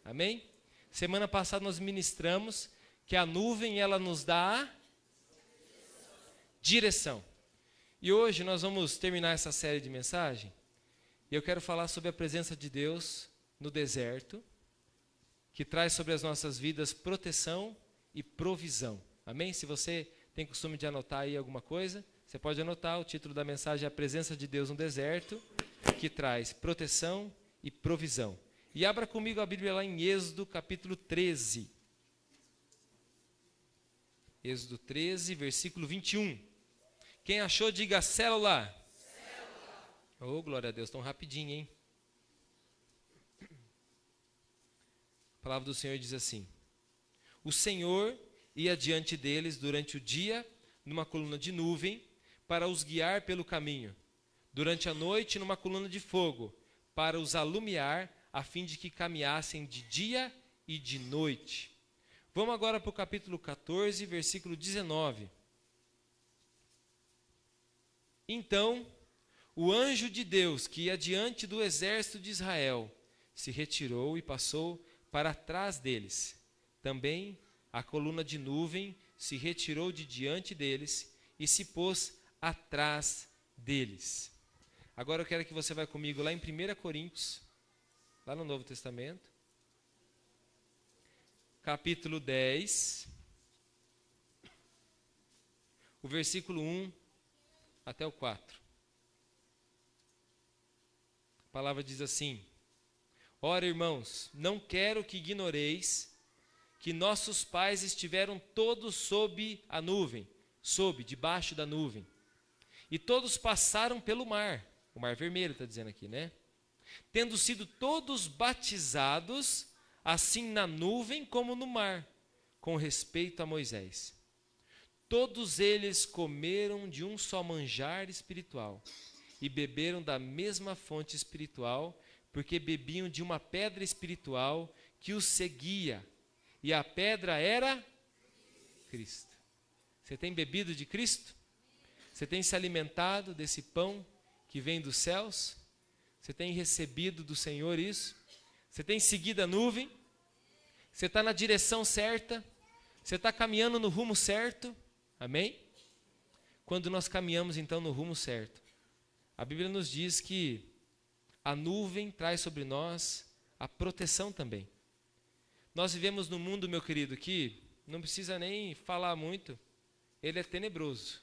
Amém? Semana passada nós ministramos que a nuvem, ela nos dá a direção. E hoje nós vamos terminar essa série de mensagem. E eu quero falar sobre a presença de Deus no deserto, que traz sobre as nossas vidas proteção e provisão. Amém? Se você tem costume de anotar aí alguma coisa, você pode anotar. O título da mensagem é A Presença de Deus no Deserto, que traz proteção e provisão. E abra comigo a Bíblia lá em Êxodo capítulo 13. Êxodo 13, versículo 21. Quem achou, diga célula. Oh, glória a Deus, tão rapidinho, hein? A palavra do Senhor diz assim: O Senhor ia diante deles durante o dia numa coluna de nuvem para os guiar pelo caminho, durante a noite numa coluna de fogo para os alumiar, a fim de que caminhassem de dia e de noite. Vamos agora para o capítulo 14, versículo 19. Então, o anjo de Deus, que ia diante do exército de Israel, se retirou e passou para trás deles. Também a coluna de nuvem se retirou de diante deles e se pôs atrás deles. Agora eu quero que você vá comigo lá em 1 Coríntios, lá no Novo Testamento, capítulo 10, o versículo 1 até o 4. A palavra diz assim: Ora, irmãos, não quero que ignoreis que nossos pais estiveram todos sob a nuvem, debaixo da nuvem, e todos passaram pelo mar, o mar vermelho está dizendo aqui, né? Tendo sido todos batizados, assim na nuvem como no mar, com respeito a Moisés. Todos eles comeram de um só manjar espiritual e beberam da mesma fonte espiritual, porque bebiam de uma pedra espiritual que os seguia, e a pedra era Cristo. Você tem bebido de Cristo? Você tem se alimentado desse pão que vem dos céus? Você tem recebido do Senhor isso? Você tem seguido a nuvem? Você está na direção certa? Você está caminhando no rumo certo? Amém? Quando nós caminhamos então no rumo certo, a Bíblia nos diz que a nuvem traz sobre nós a proteção também. Nós vivemos num mundo, meu querido, que não precisa nem falar muito, ele é tenebroso.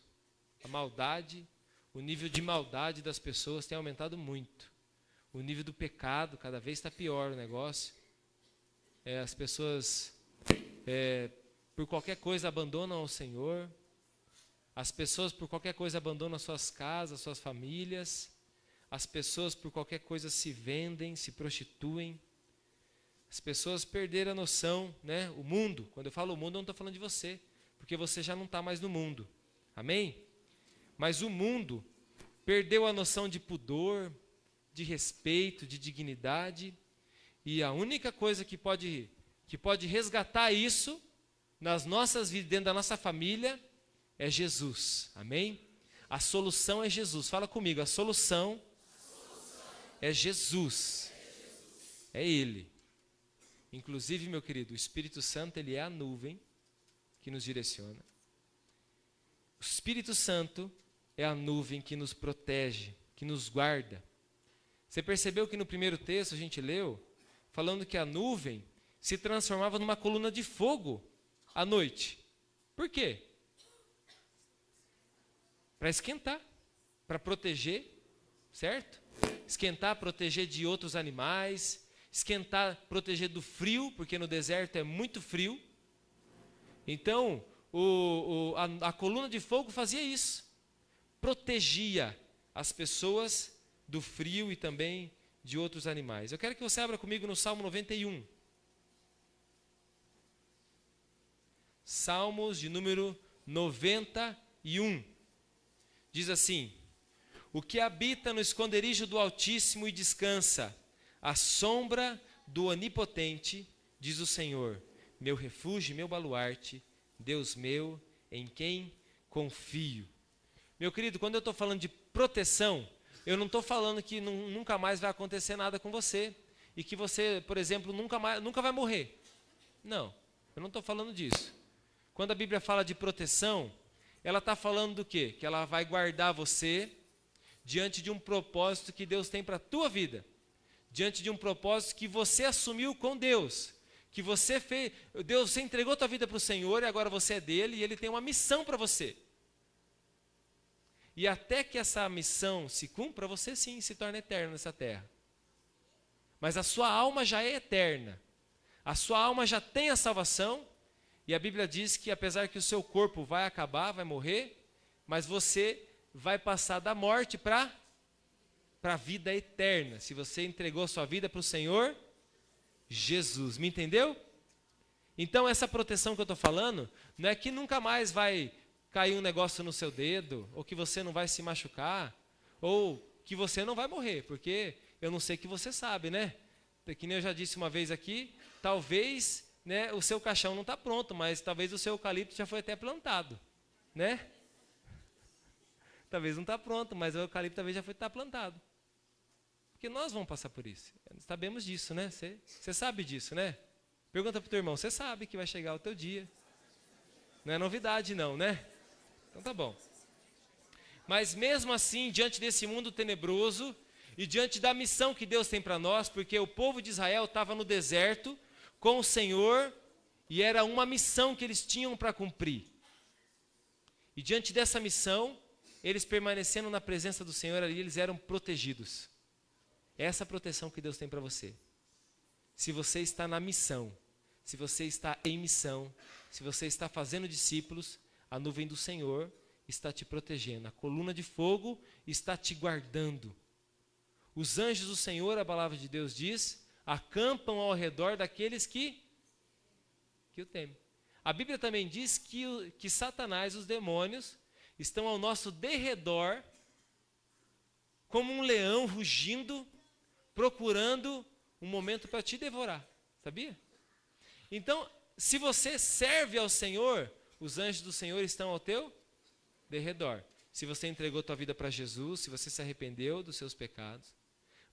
A maldade, o nível de maldade das pessoas tem aumentado muito. O nível do pecado, cada vez está pior o negócio. As pessoas, por qualquer coisa, abandonam o Senhor. As pessoas, por qualquer coisa, abandonam suas casas, suas famílias. As pessoas, por qualquer coisa, se vendem, se prostituem. As pessoas perderam a noção, né? O mundo, quando eu falo o mundo, eu não estou falando de você, porque você já não está mais no mundo. Amém? Mas o mundo perdeu a noção de pudor, de respeito, de dignidade, e a única coisa que pode resgatar isso nas nossas vidas, dentro da nossa família, é Jesus. Amém? A solução é Jesus. Fala comigo, a solução é Jesus. É Ele. Inclusive, meu querido, o Espírito Santo, ele é a nuvem que nos direciona. O Espírito Santo é a nuvem que nos protege, que nos guarda. Você percebeu que no primeiro texto a gente leu, falando que a nuvem se transformava numa coluna de fogo à noite. Por quê? Para esquentar, para proteger, certo? Esquentar, proteger de outros animais, esquentar, proteger do frio, porque no deserto é muito frio. Então, a coluna de fogo fazia isso, protegia as pessoas do frio e também de outros animais. Eu quero que você abra comigo no Salmo 91. Salmos de número 91. Diz assim: O que habita no esconderijo do Altíssimo e descansa à sombra do Onipotente, diz o Senhor, meu refúgio e meu baluarte, Deus meu, em quem confio. Meu querido, quando eu estou falando de proteção, eu não estou falando que nunca mais vai acontecer nada com você. e que você, por exemplo, nunca vai morrer. Não, eu não estou falando disso. Quando a Bíblia fala de proteção, ela está falando do quê? Que ela vai guardar você diante de um propósito que Deus tem para a tua vida. Diante de um propósito que você assumiu com Deus. Que você fez, você entregou a tua vida para o Senhor e agora você é dele e ele tem uma missão para você. E até que essa missão se cumpra, você sim se torna eterno nessa terra. Mas a sua alma já é eterna. A sua alma já tem a salvação. E a Bíblia diz que apesar que o seu corpo vai acabar, vai morrer, mas você vai passar da morte para a vida eterna. Se você entregou a sua vida para o Senhor Jesus. Me entendeu? Então essa proteção que eu estou falando, não é que nunca mais vai cair um negócio no seu dedo, ou que você não vai se machucar, ou que você não vai morrer, porque eu não sei que você sabe, né? Que nem eu já disse uma vez aqui, talvez, né, o seu caixão não está pronto, mas talvez o seu eucalipto já foi até plantado, né? Talvez não está pronto, mas o eucalipto talvez já foi estar plantado. Porque nós vamos passar por isso. Sabemos disso, né? Você sabe disso, né? Pergunta para o teu irmão, você sabe que vai chegar o teu dia. Não é novidade não, né? Então tá bom. Mas mesmo assim, diante desse mundo tenebroso e diante da missão que Deus tem para nós, porque o povo de Israel estava no deserto com o Senhor e era uma missão que eles tinham para cumprir. E diante dessa missão, eles permanecendo na presença do Senhor ali, eles eram protegidos. É essa proteção que Deus tem para você. Se você está na missão, se você está em missão, se você está fazendo discípulos, a nuvem do Senhor está te protegendo. A coluna de fogo está te guardando. Os anjos do Senhor, a palavra de Deus diz, acampam ao redor daqueles que o temem. A Bíblia também diz que Satanás, os demônios, estão ao nosso derredor, como um leão rugindo, procurando um momento para te devorar. Sabia? Então, se você serve ao Senhor, os anjos do Senhor estão ao teu derredor. Se você entregou tua vida para Jesus, se você se arrependeu dos seus pecados.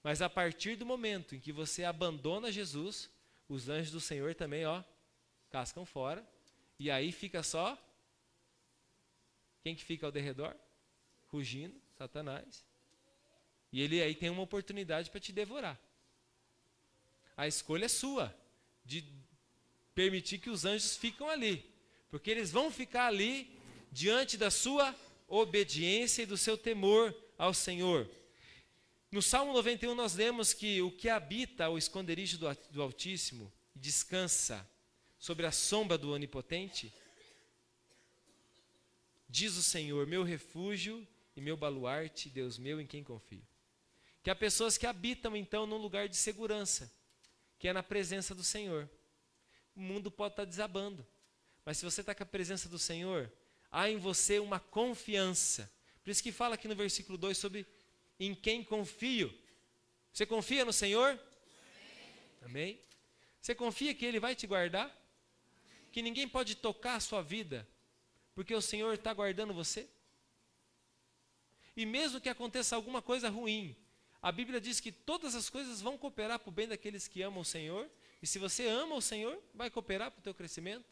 Mas a partir do momento em que você abandona Jesus, os anjos do Senhor também, cascam fora. E aí fica só, quem que fica ao derredor? Rugindo, Satanás. E ele aí tem uma oportunidade para te devorar. A escolha é sua, de permitir que os anjos ficam ali. Porque eles vão ficar ali diante da sua obediência e do seu temor ao Senhor. No Salmo 91 nós lemos que o que habita o esconderijo do Altíssimo e descansa sobre a sombra do Onipotente, diz o Senhor, meu refúgio e meu baluarte, Deus meu em quem confio. Que há pessoas que habitam então num lugar de segurança, que é na presença do Senhor. O mundo pode estar desabando, mas se você está com a presença do Senhor, há em você uma confiança. Por isso que fala aqui no versículo 2 sobre em quem confio. Você confia no Senhor? Amém? Você confia que Ele vai te guardar? Que ninguém pode tocar a sua vida, porque o Senhor está guardando você? E mesmo que aconteça alguma coisa ruim, a Bíblia diz que todas as coisas vão cooperar para o bem daqueles que amam o Senhor. E se você ama o Senhor, vai cooperar para o teu crescimento,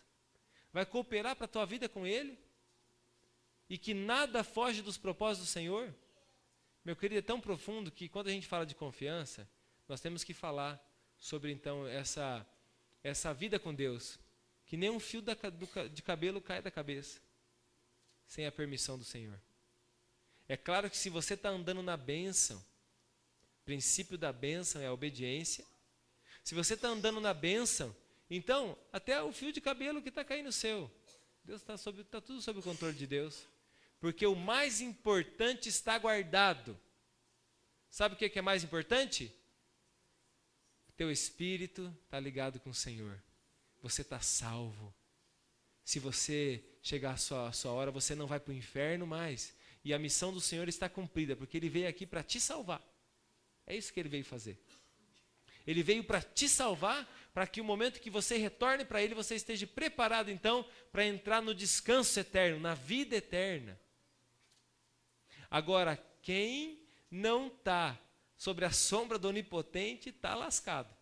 vai cooperar para a tua vida com Ele. E que nada foge dos propósitos do Senhor. Meu querido, é tão profundo que quando a gente fala de confiança, nós temos que falar sobre então essa vida com Deus. Que nem um fio de cabelo cai da cabeça, sem a permissão do Senhor. É claro que se você está andando na bênção, o princípio da bênção é a obediência. Se você está andando na bênção, então até o fio de cabelo que está caindo seu, Deus está tudo sob o controle de Deus. Porque o mais importante está guardado. Sabe o que é mais importante? O teu espírito está ligado com o Senhor. Você está salvo. Se você chegar a sua hora, você não vai para o inferno mais. E a missão do Senhor está cumprida, porque Ele veio aqui para te salvar. É isso que Ele veio fazer. Ele veio para te salvar, para que o momento que você retorne para Ele, você esteja preparado então para entrar no descanso eterno, na vida eterna. Agora, quem não está sobre a sombra do Onipotente está lascado.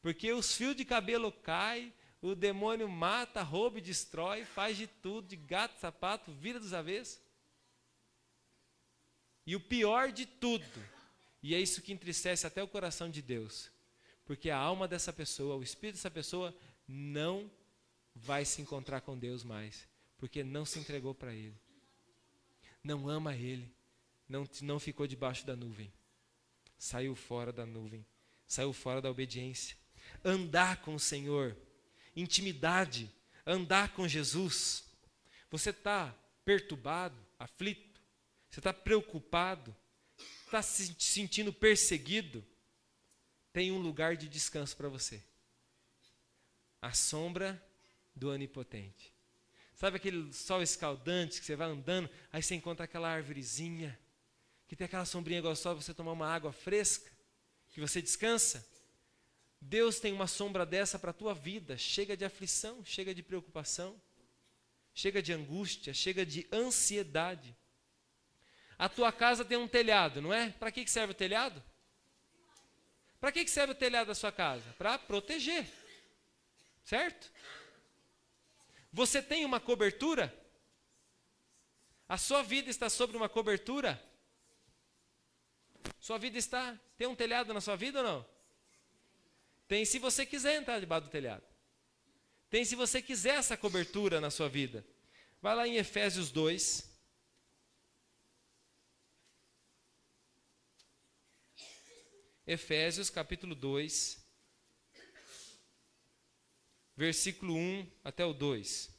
Porque os fios de cabelo caem, o demônio mata, rouba e destrói, faz de tudo, de gato, sapato, vira dos avessos. E o pior de tudo, e é isso que entristece até o coração de Deus, porque a alma dessa pessoa, o espírito dessa pessoa não vai se encontrar com Deus mais, porque não se entregou para Ele, não ama Ele, não ficou debaixo da nuvem, saiu fora da nuvem, saiu fora da obediência. Andar com o Senhor, intimidade, andar com Jesus. Você está perturbado, aflito? Você está preocupado? Está se sentindo perseguido? Tem um lugar de descanso para você. A sombra do Onipotente. Sabe aquele sol escaldante que você vai andando, aí você encontra aquela árvorezinha, que tem aquela sombrinha gostosa para você tomar uma água fresca, que você descansa? Deus tem uma sombra dessa para a tua vida. Chega de aflição, chega de preocupação, chega de angústia, chega de ansiedade. A tua casa tem um telhado, não é? Para que serve o telhado? Para que serve o telhado da sua casa? Para proteger, certo? Você tem uma cobertura? A sua vida está sobre uma cobertura? Sua vida tem um telhado na sua vida ou não? Tem se você quiser entrar debaixo do telhado. Tem se você quiser essa cobertura na sua vida. Vai lá em Efésios 2. Efésios capítulo 2. Versículo 1 até o 2.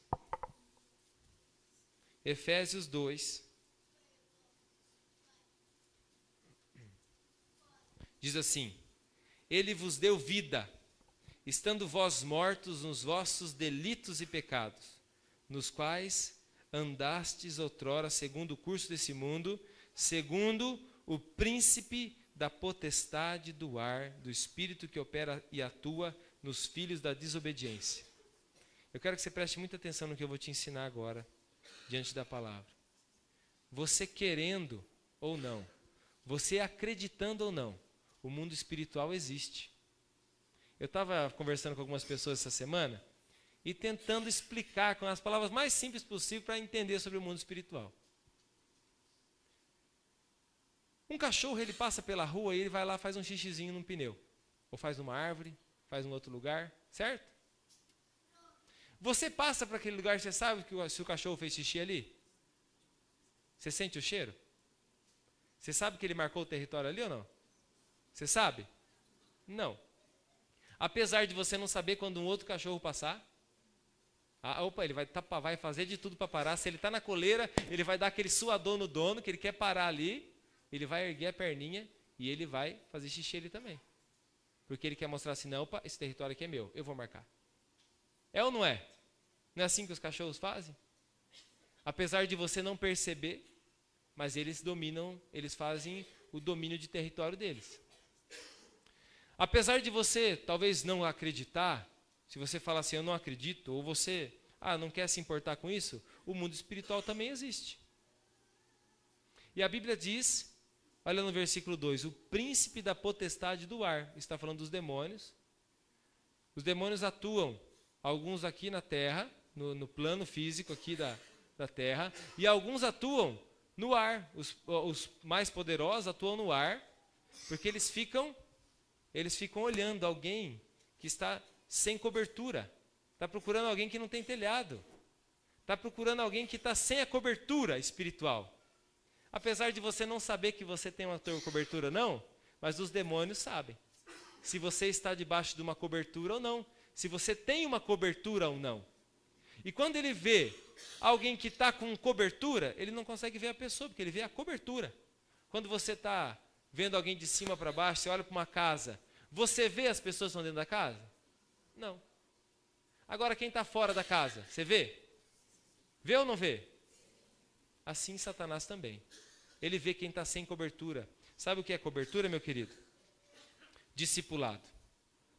Efésios 2. Diz assim: Ele vos deu vida, estando vós mortos nos vossos delitos e pecados, nos quais andastes outrora segundo o curso desse mundo, segundo o príncipe da potestade do ar, do espírito que opera e atua nos filhos da desobediência. Eu quero que você preste muita atenção no que eu vou te ensinar agora, diante da palavra. Você querendo ou não, você acreditando ou não, o mundo espiritual existe. Eu estava conversando com algumas pessoas essa semana e tentando explicar com as palavras mais simples possível para entender sobre o mundo espiritual. Um cachorro, ele passa pela rua e ele vai lá e faz um xixizinho num pneu. Ou faz numa árvore, faz em outro lugar, certo? Você passa para aquele lugar, você sabe se o cachorro fez xixi ali? Você sente o cheiro? Você sabe que ele marcou o território ali ou não? Você sabe? Não. Apesar de você não saber quando um outro cachorro passar, ele vai fazer de tudo para parar. Se ele está na coleira, ele vai dar aquele suador no dono, que ele quer parar ali, ele vai erguer a perninha e ele vai fazer xixi ali também. Porque ele quer mostrar assim, não, opa, esse território aqui é meu, eu vou marcar. É ou não é? Não é assim que os cachorros fazem? Apesar de você não perceber, mas eles fazem o domínio de território deles. Apesar de você talvez não acreditar, se você fala assim, eu não acredito, ou você não quer se importar com isso, o mundo espiritual também existe. E a Bíblia diz, olha no versículo 2, o príncipe da potestade do ar, está falando dos demônios. Os demônios atuam, alguns aqui na terra, no plano físico aqui da terra, e alguns atuam no ar. Os mais poderosos atuam no ar, porque eles ficam olhando alguém que está sem cobertura, está procurando alguém que não tem telhado, está procurando alguém que está sem a cobertura espiritual. Apesar de você não saber que você tem uma cobertura, não, mas os demônios sabem se você está debaixo de uma cobertura ou não, se você tem uma cobertura ou não. E quando ele vê alguém que está com cobertura, ele não consegue ver a pessoa, porque ele vê a cobertura. Quando você está vendo alguém de cima para baixo, você olha para uma casa, você vê as pessoas que estão dentro da casa? Não. Agora quem está fora da casa, você vê? Vê ou não vê? Assim Satanás também. Ele vê quem está sem cobertura. Sabe o que é cobertura, meu querido? Discipulado.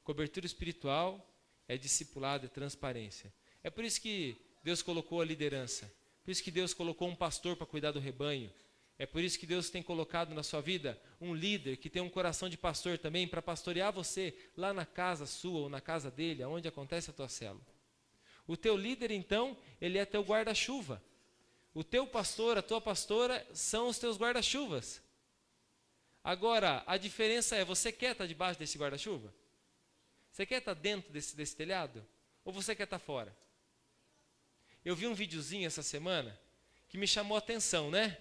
Cobertura espiritual é discipulado, é transparência. É por isso que Deus colocou a liderança. Por isso que Deus colocou um pastor para cuidar do rebanho. É por isso que Deus tem colocado na sua vida um líder que tem um coração de pastor também, para pastorear você lá na casa sua ou na casa dele, onde acontece a tua célula. O teu líder, então, ele é teu guarda-chuva. O teu pastor, a tua pastora, são os teus guarda-chuvas. Agora, a diferença é, você quer estar debaixo desse guarda-chuva? Você quer estar dentro desse telhado? Ou você quer estar fora? Eu vi um videozinho essa semana que me chamou a atenção, né?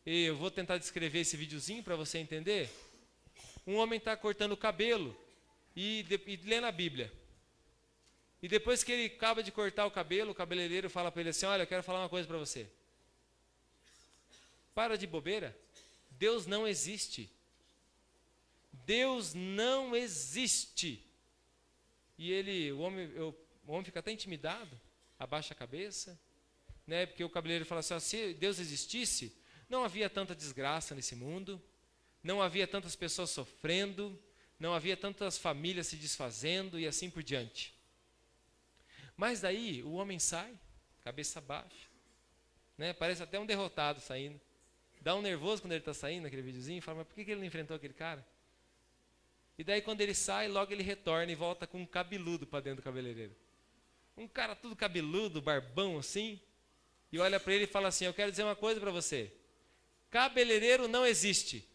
E eu vou tentar descrever esse videozinho para você entender. Um homem está cortando o cabelo e lendo a Bíblia. E depois que ele acaba de cortar o cabelo, o cabeleireiro fala para ele assim, olha, eu quero falar uma coisa para você. Para de bobeira. Deus não existe. Deus não existe. E o homem fica até intimidado, abaixa a cabeça, né? Porque o cabeleireiro fala assim, se Deus existisse, não havia tanta desgraça nesse mundo, não havia tantas pessoas sofrendo, não havia tantas famílias se desfazendo e assim por diante. Mas daí o homem sai, cabeça baixa, né? Parece até um derrotado saindo. Dá um nervoso quando ele está saindo naquele videozinho, fala, mas por que ele não enfrentou aquele cara? E daí quando ele sai, logo ele retorna e volta com um cabeludo para dentro do cabeleireiro. Um cara tudo cabeludo, barbão assim, e olha para ele e fala assim, eu quero dizer uma coisa para você, cabeleireiro não existe.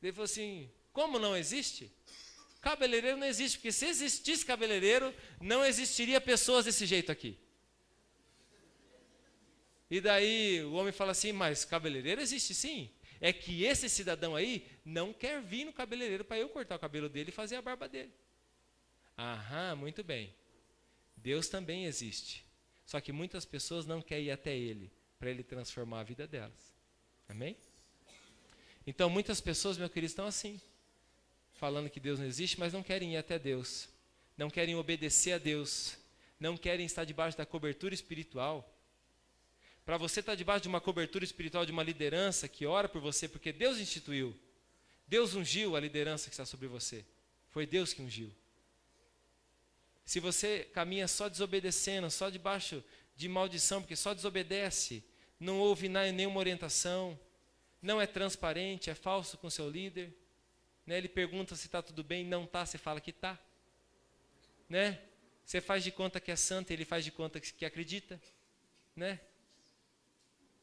Ele falou assim, como não existe? Cabeleireiro não existe, porque se existisse cabeleireiro, não existiria pessoas desse jeito aqui. E daí o homem fala assim, mas cabeleireiro existe sim. É que esse cidadão aí não quer vir no cabeleireiro para eu cortar o cabelo dele e fazer a barba dele. Aham, muito bem. Deus também existe. Só que muitas pessoas não querem ir até Ele, para Ele transformar a vida delas. Amém? Então muitas pessoas, meu querido, estão assim, falando que Deus não existe, mas não querem ir até Deus. Não querem obedecer a Deus. Não querem estar debaixo da cobertura espiritual. Para você estar debaixo de uma cobertura espiritual, de uma liderança que ora por você, porque Deus instituiu. Deus ungiu a liderança que está sobre você. Foi Deus que ungiu. Se você caminha só desobedecendo, só debaixo de maldição, porque só desobedece, não ouve nenhuma orientação, não é transparente, é falso com seu líder, né? Ele pergunta se está tudo bem, não está, você fala que está. Né? Você faz de conta que é santo, ele faz de conta que acredita. Né?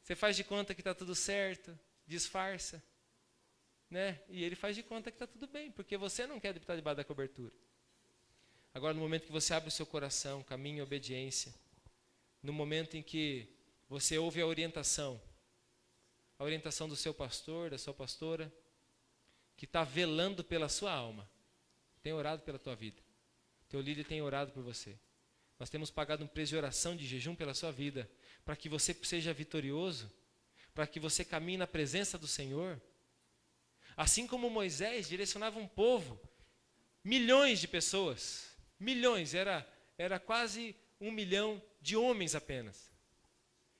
Você faz de conta que está tudo certo, disfarça, né? E ele faz de conta que está tudo bem, porque você não quer estar debaixo da cobertura. Agora, no momento que você abre o seu coração, caminha em obediência, no momento em que você ouve a orientação do seu pastor, da sua pastora, que está velando pela sua alma, tem orado pela tua vida, teu líder tem orado por você. Nós temos pagado um preço de oração, de jejum pela sua vida, para que você seja vitorioso, para que você caminhe na presença do Senhor. Assim como Moisés direcionava um povo, milhões de pessoas, milhões, era quase 1 milhão de homens apenas.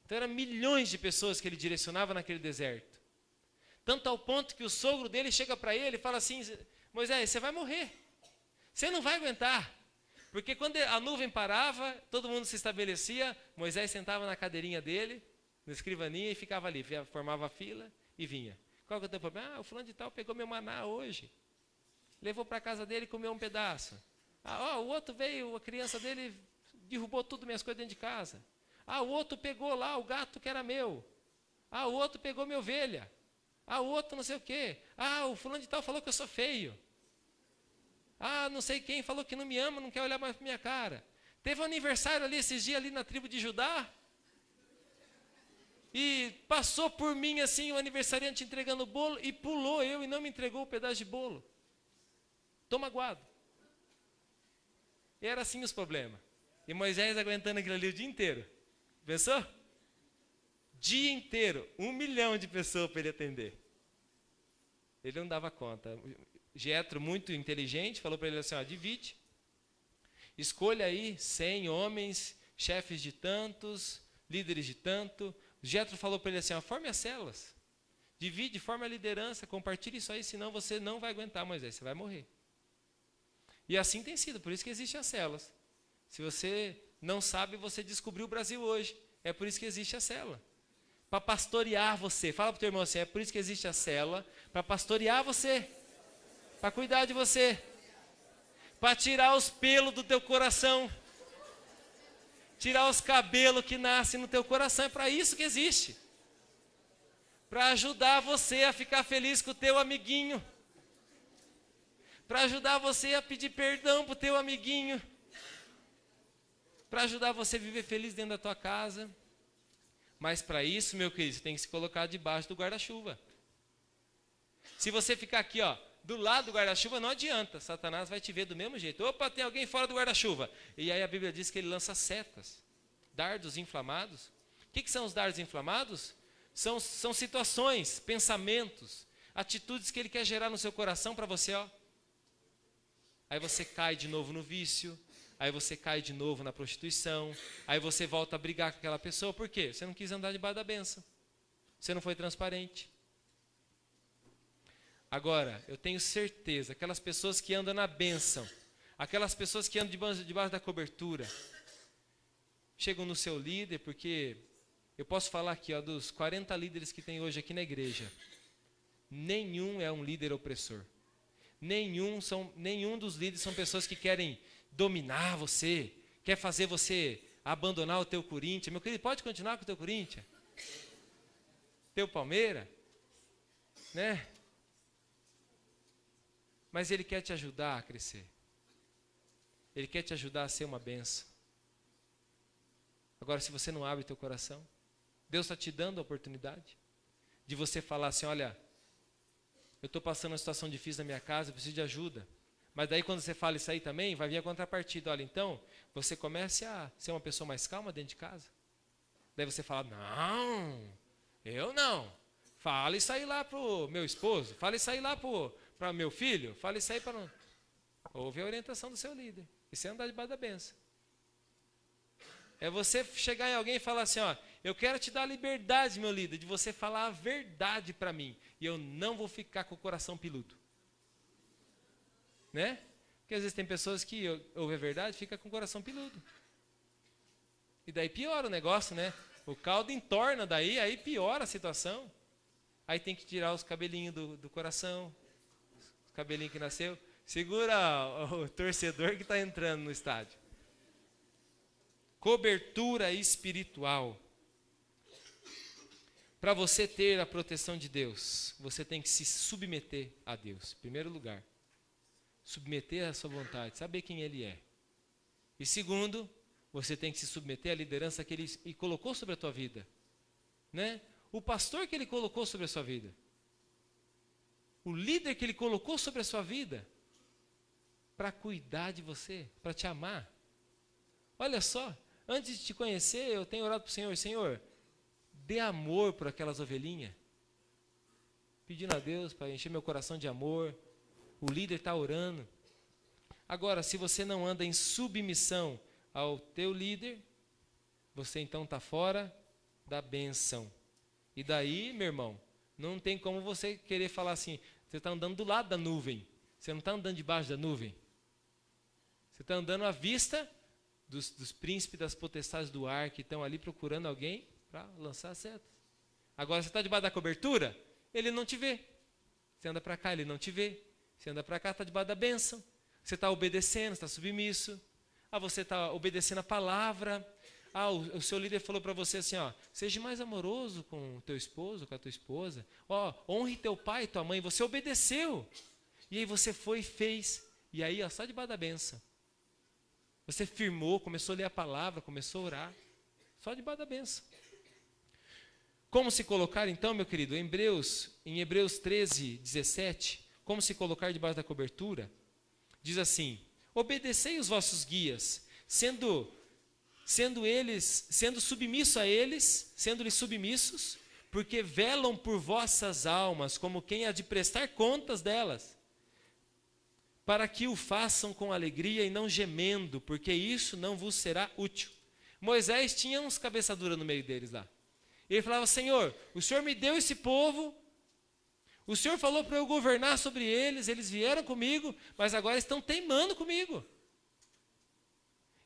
Então eram milhões de pessoas que ele direcionava naquele deserto. Tanto ao ponto que o sogro dele chega para ele e fala assim, Moisés, você vai morrer, você não vai aguentar. Porque quando a nuvem parava, todo mundo se estabelecia, Moisés sentava na cadeirinha dele, na escrivaninha, e ficava ali, formava a fila e vinha. Qual que é o teu problema? O fulano de tal pegou meu maná hoje, levou para a casa dele e comeu um pedaço. O outro veio, a criança dele derrubou tudo minhas coisas dentro de casa. O outro pegou lá o gato que era meu. O outro pegou minha ovelha. O outro não sei o quê. O fulano de tal falou que eu sou feio. Não sei quem falou que não me ama, não quer olhar mais para minha cara. Teve um aniversário ali esses dias ali na tribo de Judá. E passou por mim assim o aniversariante entregando o bolo e pulou eu e não me entregou o pedaço de bolo. Tô magoado. E era assim os problemas. E Moisés aguentando aquilo ali o dia inteiro. Pensou? Dia inteiro, 1 milhão de pessoas para ele atender. Ele não dava conta. Jetro, muito inteligente, falou para ele assim, divide. Escolha aí 100 homens, chefes de tantos, líderes de tanto. Jetro falou para ele assim, forme as células. Divide, forme a liderança, compartilhe isso aí, senão você não vai aguentar, Moisés, você vai morrer. E assim tem sido, por isso que existem as células. Se você não sabe, você descobriu o Brasil hoje. É por isso que existe a célula. para pastorear você. Fala para o teu irmão assim, é por isso que existe a célula, para pastorear você, para cuidar de você, para tirar os pelos do teu coração, tirar os cabelos que nascem no teu coração, é para isso que existe. Para ajudar você a ficar feliz com o teu amiguinho, para ajudar você a pedir perdão para o teu amiguinho, para ajudar você a viver feliz dentro da tua casa. Mas para isso, meu querido, você tem que se colocar debaixo do guarda-chuva. Se você ficar aqui, ó, do lado do guarda-chuva, não adianta, Satanás vai te ver do mesmo jeito. Opa, tem alguém fora do guarda-chuva. E aí a Bíblia diz que ele lança setas, dardos inflamados. O que são os dardos inflamados? São situações, pensamentos, atitudes que ele quer gerar no seu coração para você, ó. Aí você cai de novo no vício, aí você cai de novo na prostituição, aí você volta a brigar com aquela pessoa. Por quê? Você não quis andar debaixo da bênção. Você não foi transparente. Agora, eu tenho certeza, aquelas pessoas que andam na bênção, aquelas pessoas que andam debaixo da cobertura, chegam no seu líder, porque eu posso falar aqui, ó, dos 40 líderes que tem hoje aqui na igreja, nenhum é um líder opressor. Nenhum dos líderes são pessoas que querem dominar você, quer fazer você abandonar o teu Corinthians. Meu querido, pode continuar com o teu Corinthians? Teu Palmeiras? Né? Mas ele quer te ajudar a crescer. Ele quer te ajudar a ser uma bênção. Agora, se você não abre teu coração, Deus está te dando a oportunidade de você falar assim, olha, eu estou passando uma situação difícil na minha casa, eu preciso de ajuda. Mas daí quando você fala isso aí também, vai vir a contrapartida. Olha, então, você comece a ser uma pessoa mais calma dentro de casa. Daí você fala, não, eu não. Fala isso aí lá para o meu esposo, fala isso aí lá para o meu filho, fala isso aí para... Não. Ouve a orientação do seu líder. Isso é andar debaixo da bênção. É você chegar em alguém e falar assim, ó, eu quero te dar a liberdade, meu líder, de você falar a verdade para mim. E eu não vou ficar com o coração peludo. Né? Porque às vezes tem pessoas que ouvem a verdade e ficam com o coração peludo. E daí piora o negócio, né? O caldo entorna daí, aí piora a situação. Aí tem que tirar os cabelinhos do coração, os cabelinhos que nasceu. Segura o torcedor que está entrando no estádio. Cobertura espiritual. Para você ter a proteção de Deus, você tem que se submeter a Deus, em primeiro lugar. Submeter à sua vontade, saber quem Ele é. E segundo, você tem que se submeter à liderança que Ele colocou sobre a tua vida. Né? O pastor que Ele colocou sobre a sua vida. O líder que Ele colocou sobre a sua vida. Para cuidar de você, para te amar. Olha só, antes de te conhecer, eu tenho orado para o Senhor, Senhor, dê amor por aquelas ovelhinhas. Pedindo a Deus para encher meu coração de amor. O líder está orando. Agora, se você não anda em submissão ao teu líder, você então está fora da bênção. E daí, meu irmão, não tem como você querer falar assim, você está andando do lado da nuvem. Você não está andando debaixo da nuvem. Você está andando à vista dos príncipes das potestades do ar que estão ali procurando alguém para lançar setas. Agora, você está debaixo da cobertura, ele não te vê. Você anda para cá, ele não te vê. Você anda para cá, está debaixo da bênção. Você está obedecendo, está submisso. Você está obedecendo a palavra. O seu líder falou para você assim, ó, seja mais amoroso com o teu esposo, com a tua esposa. Ó, honre teu pai e tua mãe. Você obedeceu. E aí você foi e fez. E aí, ó, só debaixo da bênção. Você firmou, começou a ler a palavra, começou a orar. Só debaixo da bênção. Como se colocar então, meu querido, em Hebreus 13, 17, como se colocar debaixo da cobertura? Diz assim, obedecei os vossos guias, sendo submisso a eles, sendo-lhes submissos, porque velam por vossas almas, como quem há de prestar contas delas, para que o façam com alegria e não gemendo, porque isso não vos será útil. Moisés tinha uns cabeçaduras no meio deles lá. Ele falava, Senhor, o Senhor me deu esse povo, o Senhor falou para eu governar sobre eles, eles vieram comigo, mas agora estão teimando comigo.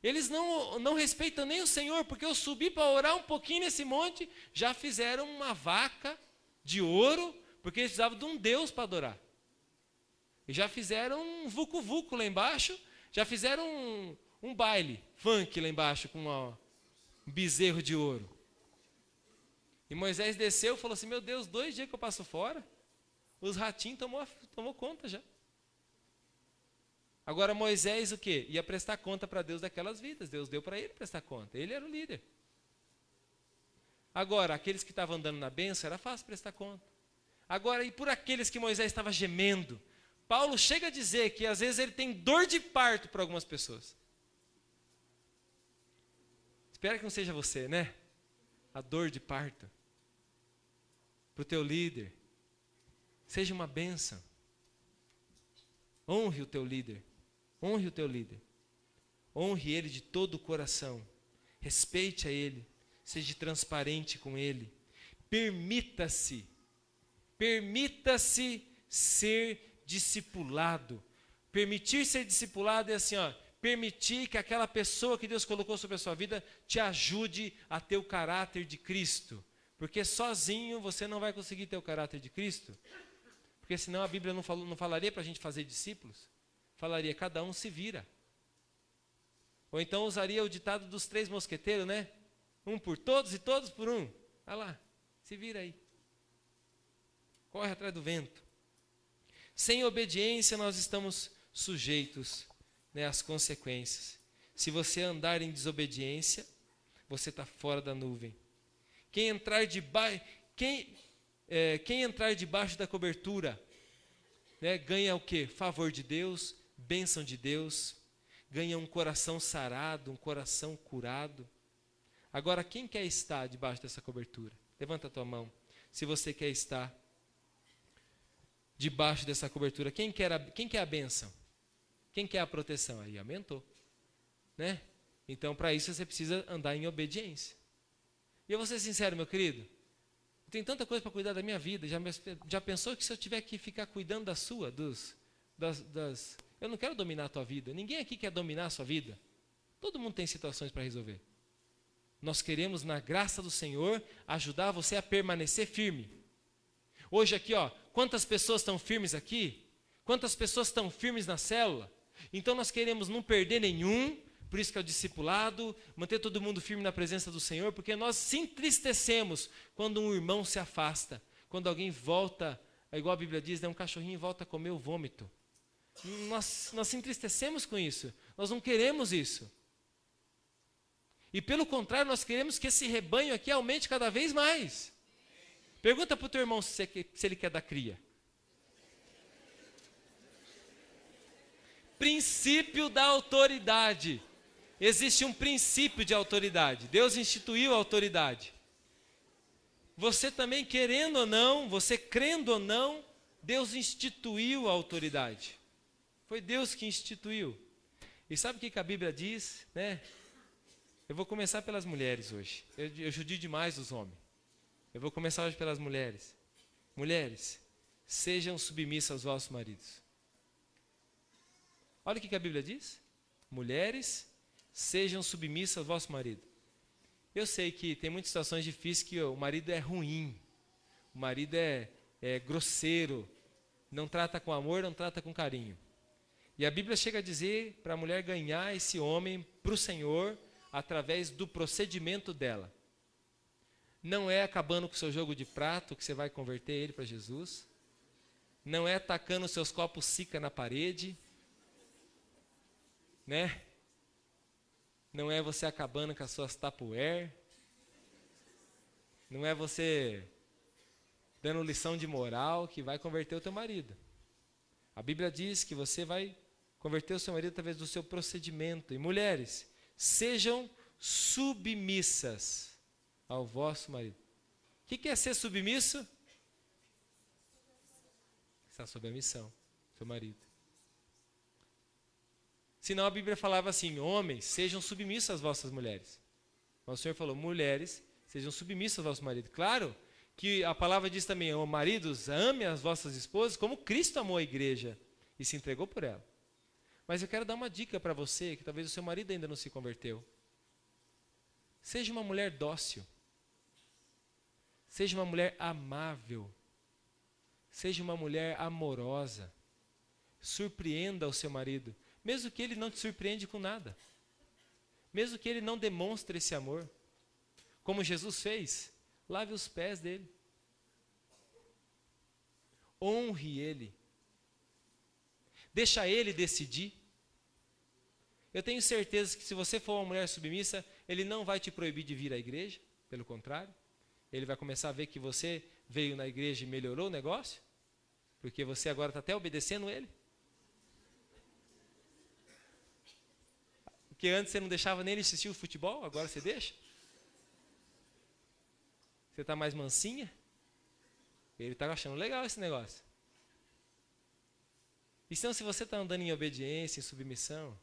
Eles não respeitam nem o Senhor, porque eu subi para orar um pouquinho nesse monte, já fizeram uma vaca de ouro, porque eles precisavam de um Deus para adorar. E já fizeram um vucu-vucu lá embaixo, já fizeram um baile, funk lá embaixo, com um bezerro de ouro. E Moisés desceu e falou assim, meu Deus, 2 dias que eu passo fora, os ratinhos tomou conta já. Agora Moisés o quê? Ia prestar conta para Deus daquelas vidas. Deus deu para ele prestar conta. Ele era o líder. Agora, aqueles que estavam andando na bênção, era fácil prestar conta. Agora, e por aqueles que Moisés estava gemendo? Paulo chega a dizer que às vezes ele tem dor de parto para algumas pessoas. Espero que não seja você, né? A dor de parto. Para o teu líder. Seja uma bênção. Honre o teu líder. Honre o teu líder. Honre ele de todo o coração. Respeite a ele. Seja transparente com ele. Permita-se ser discipulado. Permitir ser discipulado é assim, ó, permitir que aquela pessoa que Deus colocou sobre a sua vida te ajude a ter o caráter de Cristo. Porque sozinho você não vai conseguir ter o caráter de Cristo. Porque senão a Bíblia não falaria para a gente fazer discípulos. Falaria, cada um se vira. Ou então usaria o ditado dos 3 mosqueteiros, né? Um por todos e todos por um. Olha lá, se vira aí. Corre atrás do vento. Sem obediência nós estamos sujeitos, né, às consequências. Se você andar em desobediência, você está fora da nuvem. Quem entrar debaixo da cobertura, né, ganha o quê? Favor de Deus, bênção de Deus, ganha um coração sarado, um coração curado. Agora, quem quer estar debaixo dessa cobertura? Levanta a tua mão. Se você quer estar debaixo dessa cobertura, quem quer a bênção? Quem quer a proteção? Aí aumentou, né? Então, para isso, você precisa andar em obediência. E eu vou ser sincero, meu querido, eu tenho tanta coisa para cuidar da minha vida, já pensou que se eu tiver que ficar cuidando da sua, eu não quero dominar a tua vida, ninguém aqui quer dominar a sua vida, todo mundo tem situações para resolver. Nós queremos, na graça do Senhor, ajudar você a permanecer firme. Hoje aqui, ó, quantas pessoas estão firmes aqui? Quantas pessoas estão firmes na célula? Então nós queremos não perder nenhum, por isso que é o discipulado, manter todo mundo firme na presença do Senhor, porque nós se entristecemos quando um irmão se afasta, quando alguém volta, igual a Bíblia diz, né, um cachorrinho volta a comer o vômito. Nós se entristecemos com isso, nós não queremos isso. E pelo contrário, nós queremos que esse rebanho aqui aumente cada vez mais. Pergunta para o teu irmão se ele quer dar cria. Princípio da autoridade. Existe um princípio de autoridade. Deus instituiu a autoridade. Você também, querendo ou não, você crendo ou não, Deus instituiu a autoridade. Foi Deus que instituiu. E sabe o que a Bíblia diz, né? Eu vou começar pelas mulheres hoje. Eu judio demais os homens. Eu vou começar hoje pelas mulheres. Mulheres, sejam submissas aos vossos maridos. Olha o que a Bíblia diz. Mulheres, sejam submissas ao vosso marido. Eu sei que tem muitas situações difíceis que o marido é ruim. O marido é grosseiro. Não trata com amor, não trata com carinho. E a Bíblia chega a dizer para a mulher ganhar esse homem para o Senhor através do procedimento dela. Não é acabando com o seu jogo de prato que você vai converter ele para Jesus. Não é tacando seus copos Sica na parede. Né? Não é você acabando com as suas Tupperware. Não é você dando lição de moral que vai converter o teu marido. A Bíblia diz que você vai converter o seu marido através do seu procedimento. E mulheres, sejam submissas ao vosso marido. O que é ser submisso? Está sob a missão, seu marido. Senão a Bíblia falava assim, homens, sejam submissos às vossas mulheres. Mas o Senhor falou, mulheres, sejam submissas ao vosso marido. Claro que a palavra diz também, maridos, amem as vossas esposas como Cristo amou a igreja e se entregou por ela. Mas eu quero dar uma dica para você, que talvez o seu marido ainda não se converteu. Seja uma mulher dócil. Seja uma mulher amável. Seja uma mulher amorosa. Surpreenda o seu marido, mesmo que ele não te surpreende com nada. Mesmo que ele não demonstre esse amor. Como Jesus fez, lave os pés dele. Honre ele. Deixa ele decidir. Eu tenho certeza que se você for uma mulher submissa, ele não vai te proibir de vir à igreja. Pelo contrário, ele vai começar a ver que você veio na igreja e melhorou o negócio. Porque você agora está até obedecendo ele. Porque antes você não deixava nem ele assistir o futebol, agora você deixa. Você está mais mansinha. Ele está achando legal esse negócio. Então, se você está andando em obediência, em submissão,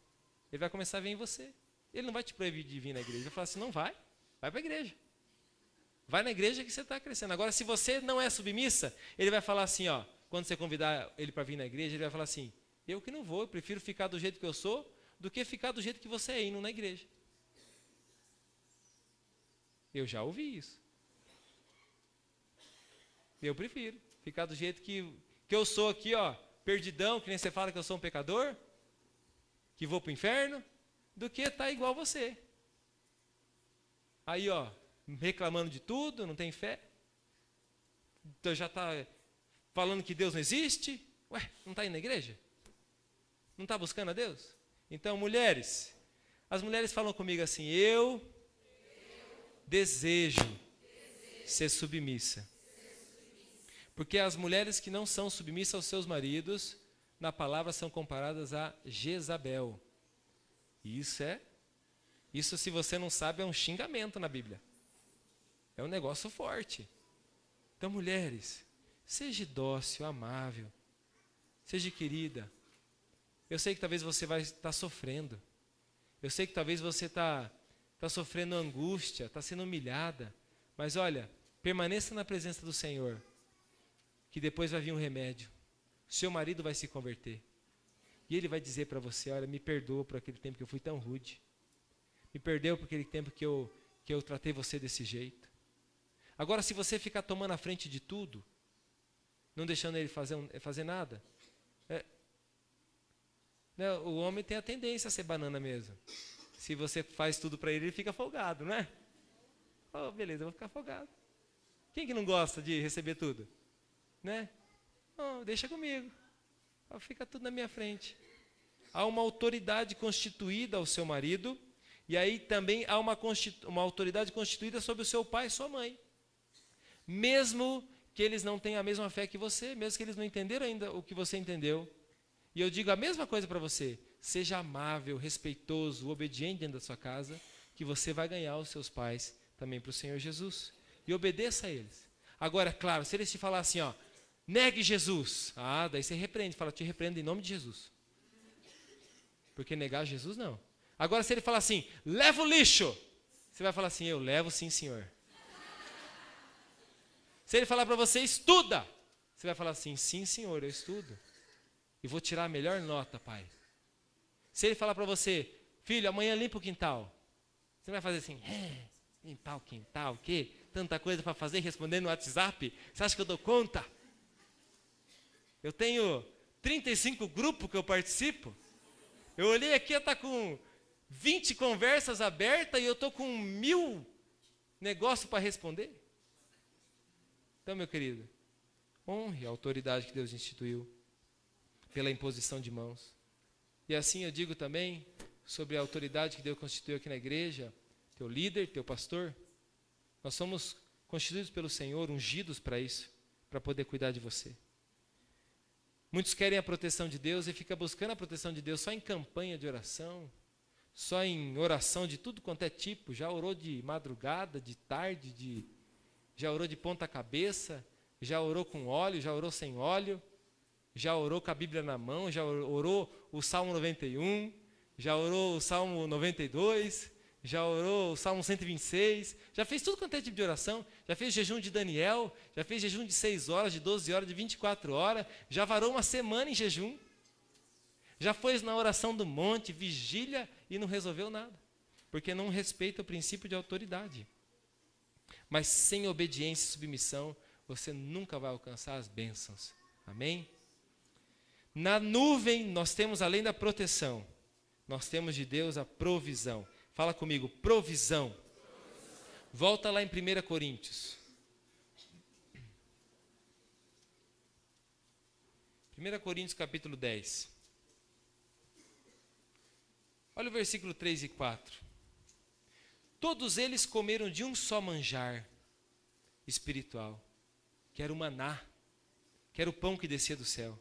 ele vai começar a ver em você. Ele não vai te proibir de vir na igreja. Ele vai falar assim, não vai para a igreja. Vai na igreja que você está crescendo. Agora, se você não é submissa, ele vai falar assim, ó, quando você convidar ele para vir na igreja, ele vai falar assim, eu que não vou, eu prefiro ficar do jeito que eu sou, do que ficar do jeito que você é indo na igreja. Eu já ouvi isso. Eu prefiro ficar do jeito que eu sou aqui, ó, perdidão, que nem você fala que eu sou um pecador, que vou para o inferno, do que estar igual você. Aí, ó, reclamando de tudo, não tem fé. Então já está falando que Deus não existe. Ué, não está indo na igreja? Não está buscando a Deus? Então, mulheres, as mulheres falam comigo assim, eu desejo ser submissa. Porque as mulheres que não são submissas aos seus maridos, na palavra são comparadas a Jezabel. E isso se você não sabe, é um xingamento na Bíblia. É um negócio forte. Então, mulheres, seja dócil, amável, seja querida. Eu sei que talvez você vai estar sofrendo. Eu sei que talvez você está sofrendo angústia, está sendo humilhada. Mas olha, permaneça na presença do Senhor, que depois vai vir um remédio. Seu marido vai se converter. E ele vai dizer para você, olha, me perdoa por aquele tempo que eu fui tão rude. Me perdoa por aquele tempo que eu tratei você desse jeito. Agora, se você ficar tomando a frente de tudo, não deixando ele fazer nada, o homem tem a tendência a ser banana mesmo. Se você faz tudo para ele, ele fica folgado, não é? Oh, beleza, eu vou ficar folgado. Quem que não gosta de receber tudo? Né? Oh, deixa comigo. Oh, fica tudo na minha frente. Há uma autoridade constituída ao seu marido, e aí também há uma autoridade constituída sobre o seu pai e sua mãe. Mesmo que eles não tenham a mesma fé que você, mesmo que eles não entenderam ainda o que você entendeu. E eu digo a mesma coisa para você, seja amável, respeitoso, obediente dentro da sua casa, que você vai ganhar os seus pais também para o Senhor Jesus. E obedeça a eles. Agora, claro, se eles te falar assim, ó, negue Jesus. Ah, daí você repreende, fala, te repreendo em nome de Jesus. Porque negar Jesus, não. Agora, se ele falar assim, leva o lixo, você vai falar assim, eu levo sim, senhor. Se ele falar para você, estuda, você vai falar assim, sim, senhor, eu estudo. E vou tirar a melhor nota, pai. Se ele falar para você, filho, amanhã limpa o quintal. Você vai fazer assim, limpar o quintal, o quê? Tanta coisa para fazer, responder no WhatsApp. Você acha que eu dou conta? Eu tenho 35 grupos que eu participo. Eu olhei aqui, está com 20 conversas abertas e eu estou com 1000 negócios para responder. Então, meu querido, honre a autoridade que Deus instituiu pela imposição de mãos. E assim eu digo também sobre a autoridade que Deus constituiu aqui na igreja, teu líder, teu pastor. Nós somos constituídos pelo Senhor, ungidos para isso, para poder cuidar de você. Muitos querem a proteção de Deus e ficam buscando a proteção de Deus só em campanha de oração, só em oração de tudo quanto é tipo. Já orou de madrugada, de tarde, já orou de ponta cabeça, já orou com óleo, já orou sem óleo, já orou com a Bíblia na mão, já orou o Salmo 91, já orou o Salmo 92, já orou o Salmo 126, já fez tudo quanto é tipo de oração, já fez jejum de Daniel, já fez jejum de 6 horas, de 12 horas, de 24 horas, já varou uma semana em jejum. Já foi na oração do monte, vigília e não resolveu nada. Porque não respeita o princípio de autoridade. Mas sem obediência e submissão, você nunca vai alcançar as bênçãos. Amém? Na nuvem, nós temos, além da proteção, nós temos de Deus a provisão. Fala comigo, provisão. Volta lá em 1 Coríntios. 1 Coríntios capítulo 10. Olha o versículo 3 e 4. Todos eles comeram de um só manjar espiritual, que era o maná, que era o pão que descia do céu.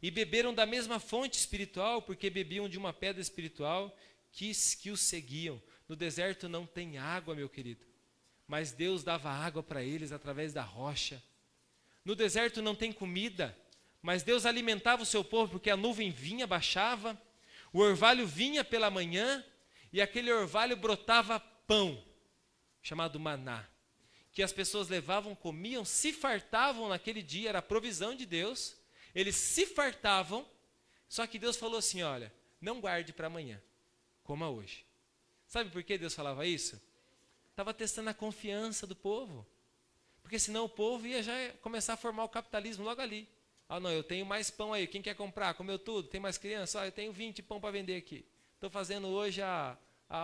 E beberam da mesma fonte espiritual, porque bebiam de uma pedra espiritual que os seguiam. No deserto não tem água, meu querido, mas Deus dava água para eles através da rocha. No deserto não tem comida, mas Deus alimentava o seu povo, porque a nuvem vinha, baixava, o orvalho vinha pela manhã, e aquele orvalho brotava pão, chamado maná, que as pessoas levavam, comiam, se fartavam naquele dia, era a provisão de Deus, eles se fartavam, só que Deus falou assim, olha, não guarde para amanhã, coma hoje. Sabe por que Deus falava isso? Estava testando a confiança do povo, porque senão o povo ia já começar a formar o capitalismo logo ali. Ah não, eu tenho mais pão aí, quem quer comprar? Comeu tudo? Tem mais criança? Ah, eu tenho 20 pão para vender aqui. Estou fazendo hoje a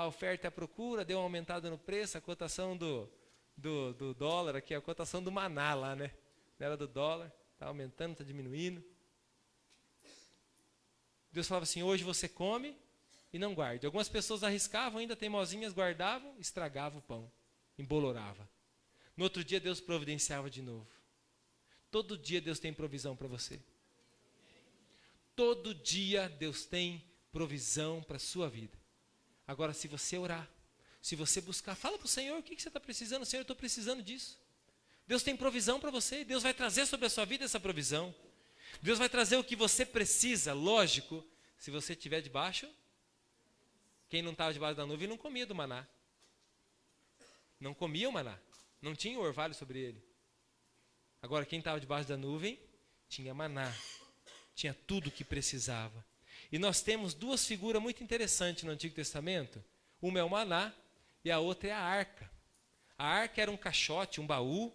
oferta e a procura, deu uma aumentada no preço, a cotação do dólar aqui, a cotação do maná lá, né? Não era do dólar, está aumentando, está diminuindo. Deus falava assim, hoje você come e não guarde. Algumas pessoas arriscavam, ainda teimosinhas, guardavam, estragava o pão, embolorava. No outro dia Deus providenciava de novo. Todo dia Deus tem provisão para você. Todo dia Deus tem provisão para a sua vida. Agora, se você orar, se você buscar, fala para o Senhor, o que você está precisando? Senhor, eu estou precisando disso. Deus tem provisão para você, Deus vai trazer sobre a sua vida essa provisão. Deus vai trazer o que você precisa, lógico, se você estiver debaixo. Quem não estava debaixo da nuvem não comia do maná. Não comia o maná, não tinha o orvalho sobre ele. Agora, quem estava debaixo da nuvem, tinha maná, tinha tudo o que precisava. E nós temos duas figuras muito interessantes no Antigo Testamento. Uma é o maná e a outra é a arca. A arca era um caixote, um baú,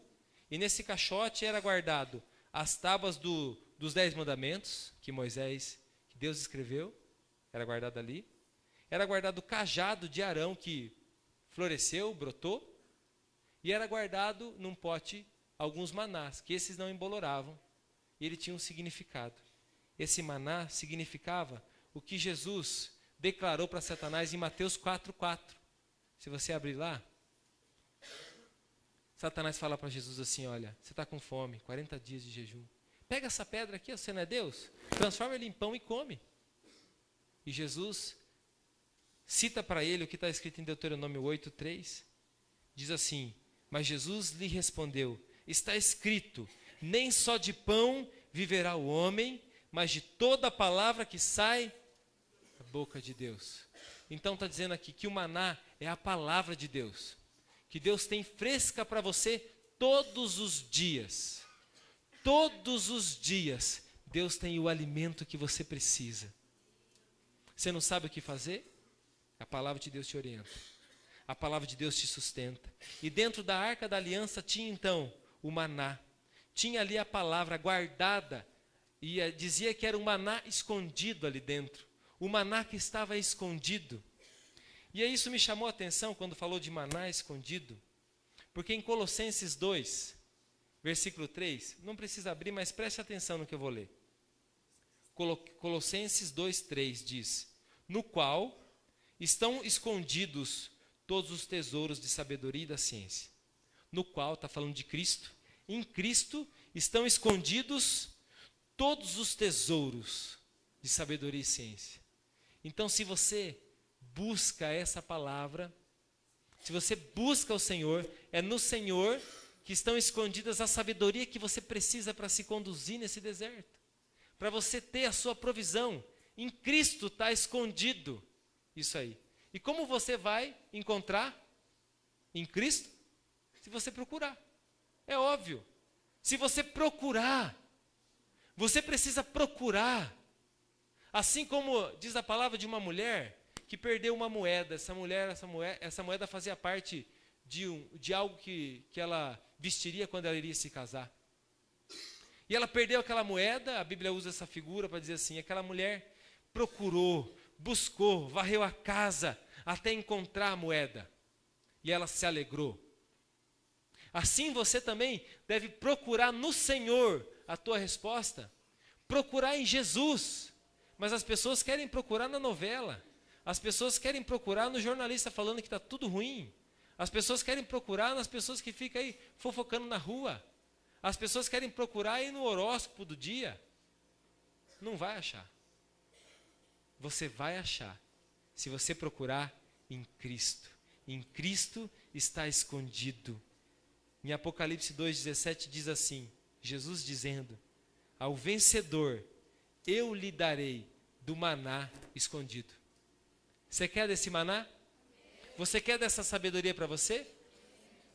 e nesse caixote era guardado as tábuas dos 10 mandamentos, que Deus escreveu, era guardado ali. Era guardado o cajado de Arão, que floresceu, brotou, e era guardado num pote alguns manás, que esses não emboloravam, e ele tinha um significado. Esse maná significava o que Jesus declarou para Satanás em Mateus 4:4. Se você abrir lá, Satanás fala para Jesus assim, olha, você está com fome, 40 dias de jejum. Pega essa pedra aqui, você não é Deus? Transforma ele em pão e come. E Jesus cita para ele o que está escrito em Deuteronômio 8:3. Diz assim, mas Jesus lhe respondeu, está escrito, nem só de pão viverá o homem, mas de toda a palavra que sai da boca de Deus. Então está dizendo aqui que o maná é a palavra de Deus, que Deus tem fresca para você todos os dias. Todos os dias, Deus tem o alimento que você precisa. Você não sabe o que fazer? A palavra de Deus te orienta. A palavra de Deus te sustenta. E dentro da arca da aliança tinha então o maná. Tinha ali a palavra guardada. E dizia que era um maná escondido ali dentro. O maná que estava escondido. E aí isso me chamou a atenção quando falou de maná escondido. Porque em Colossenses 2, versículo 3, não precisa abrir, mas preste atenção no que eu vou ler. Colossenses 2:3 diz, no qual estão escondidos todos os tesouros de sabedoria e da ciência. No qual, está falando de Cristo, em Cristo estão escondidos todos os tesouros de sabedoria e ciência. Então, se você busca essa palavra, se você busca o Senhor, é no Senhor que estão escondidas a sabedoria que você precisa para se conduzir nesse deserto. Para você ter a sua provisão. Em Cristo está escondido isso aí. E como você vai encontrar em Cristo? Se você procurar. É óbvio. Se você procurar, você precisa procurar. Assim como diz a palavra de uma mulher que perdeu uma moeda. Essa moeda fazia parte de algo que ela vestiria quando ela iria se casar. E ela perdeu aquela moeda, a Bíblia usa essa figura para dizer assim, aquela mulher procurou, buscou, varreu a casa até encontrar a moeda. E ela se alegrou. Assim você também deve procurar no Senhor a tua resposta. Procurar em Jesus. Mas as pessoas querem procurar na novela. As pessoas querem procurar no jornalista falando que está tudo ruim. As pessoas querem procurar nas pessoas que ficam aí fofocando na rua. As pessoas querem procurar aí no horóscopo do dia. Não vai achar. Você vai achar se você procurar em Cristo. Em Cristo está escondido. Em Apocalipse 2,17 diz assim, Jesus dizendo, ao vencedor eu lhe darei do maná escondido. Você quer desse maná? Você quer dessa sabedoria para você?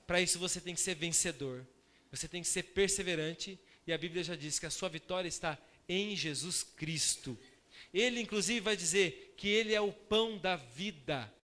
Para isso você tem que ser vencedor. Você tem que ser perseverante. E a Bíblia já diz que a sua vitória está em Jesus Cristo. Ele inclusive vai dizer que Ele é o pão da vida.